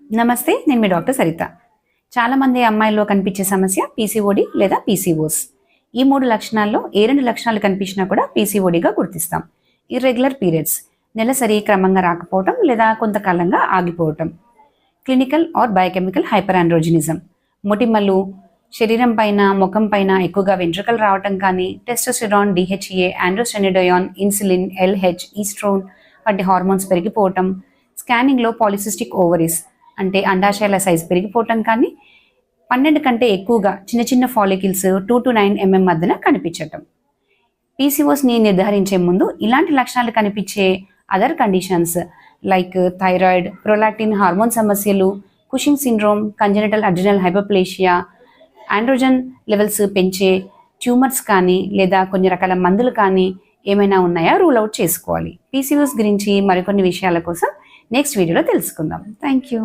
నమస్తే, నేను మీ డాక్టర్ సరిత. చాలామంది అమ్మాయిల్లో కనిపించే సమస్య పీసీఓడి లేదా పీసీఓస్. ఈ 3 లక్షణాల్లో ఏ 2 లక్షణాలు కనిపించినా కూడా పీసీఓడిగా గుర్తిస్తాం. ఇర్రెగ్యులర్ పీరియడ్స్, నెలసరి క్రమంగా రాకపోవటం లేదా కొంతకాలంగా ఆగిపోవటం. Clinical or biochemical hyperandrogenism, మొటిమలు, శరీరం పైన ముఖం పైన ఎక్కువగా వెంట్రుకలు రావటం కానీ, testosterone, DHEA, androstenedione, insulin, LH, estrone వంటి హార్మోన్స్ పెరిగిపోవటం. స్కానింగ్లో పాలిసిస్టిక్ ఓవరీస్ అంటే అండాశయాల సైజు పెరిగిపోవటం కానీ, 12 కంటే ఎక్కువగా చిన్న చిన్న ఫాలికిల్స్ 2 to 9 mm మధ్యన కనిపించటం. పీసీఓస్ని నిర్ధారించే ముందు ఇలాంటి లక్షణాలు కనిపించే other conditions like thyroid, prolactin hormone సమస్యలు, Cushing syndrome, congenital adrenal hyperplasia, androgen levels పెంచే ట్యూమర్స్ కానీ లేదా కొన్ని రకాల మందులు కానీ ఏమైనా ఉన్నాయా రూల్ అవుట్ చేసుకోవాలి. పీసీఓస్ గురించి మరికొన్ని విషయాల కోసం నెక్స్ట్ వీడియోలో తెలుసుకుందాం. Thank you.